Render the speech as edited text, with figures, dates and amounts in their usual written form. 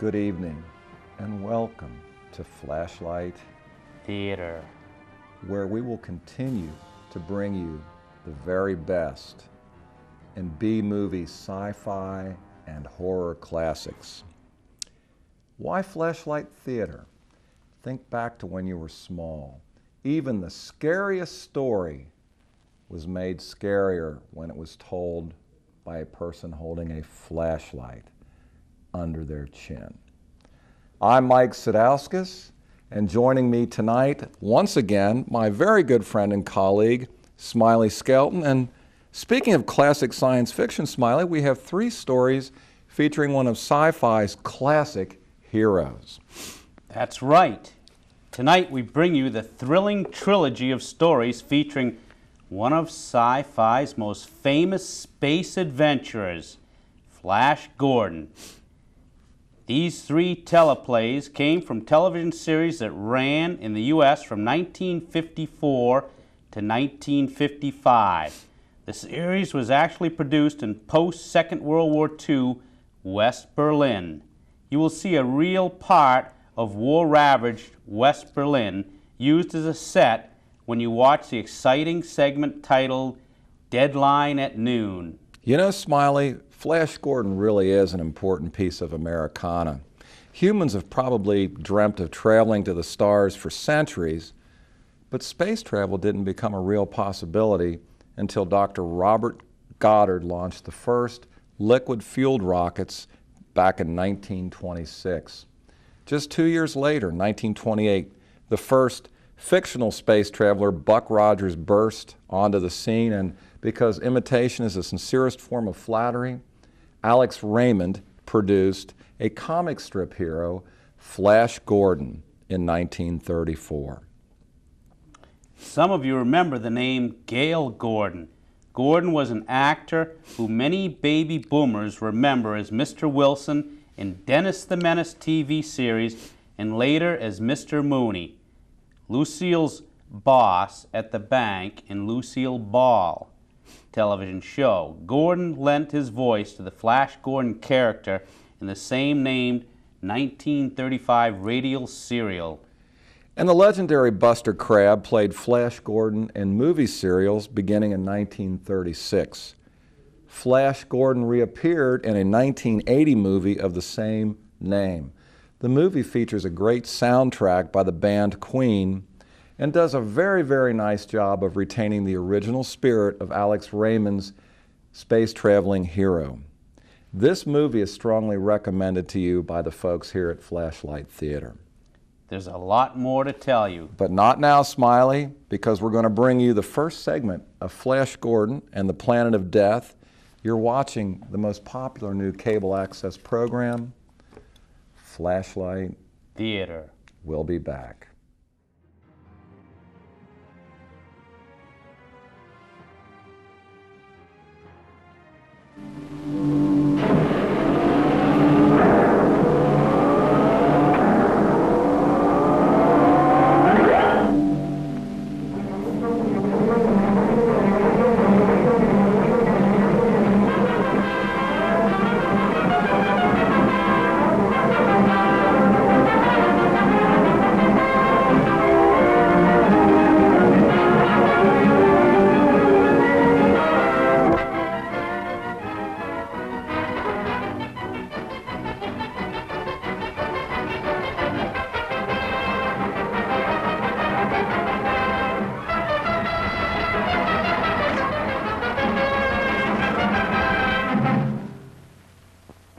Good evening and welcome to Flashlight Theater, where we will continue to bring you the very best in B-movie sci-fi and horror classics. Why Flashlight Theater? Think back to when you were small. Even the scariest story was made scarier when it was told by a person holding a flashlight under their chin. I'm Mike Sadowskis, and joining me tonight, once again, my very good friend and colleague, Smiley Skelton. And speaking of classic science fiction, Smiley, we have three stories featuring one of sci-fi's classic heroes. that's right. Tonight we bring you the thrilling trilogy of stories featuring one of sci-fi's most famous space adventurers, Flash Gordon. These three teleplays came from television series that ran in the U.S. from 1954 to 1955. The series was actually produced in post-Second World War II West Berlin. You will see a real part of war-ravaged West Berlin used as a set when you watch the exciting segment titled Deadline at Noon. You know, Smiley, Flash Gordon really is an important piece of Americana. Humans have probably dreamt of traveling to the stars for centuries, but space travel didn't become a real possibility until Dr. Robert Goddard launched the first liquid-fueled rockets back in 1926. Just 2 years later, 1928, the first fictional space traveler, Buck Rogers, burst onto the scene, and because imitation is the sincerest form of flattery, Alex Raymond produced a comic strip hero, Flash Gordon, in 1934. Some of you remember the name Gale Gordon. Gordon was an actor who many baby boomers remember as Mr. Wilson in Dennis the Menace TV series and later as Mr. Mooney, Lucille's boss at the bank in Lucille Ball television show. Gordon lent his voice to the Flash Gordon character in the same named 1935 radio serial. And the legendary Buster Crabbe played Flash Gordon in movie serials beginning in 1936. Flash Gordon reappeared in a 1980 movie of the same name. The movie features a great soundtrack by the band Queen and does a very, very nice job of retaining the original spirit of Alex Raymond's space-traveling hero. This movie is strongly recommended to you by the folks here at Flashlight Theater. There's a lot more to tell you. But not now, Smiley, because we're going to bring you the first segment of Flash Gordon and the Planet of Death. You're watching the most popular new cable access program, Flashlight Theater. We'll be back.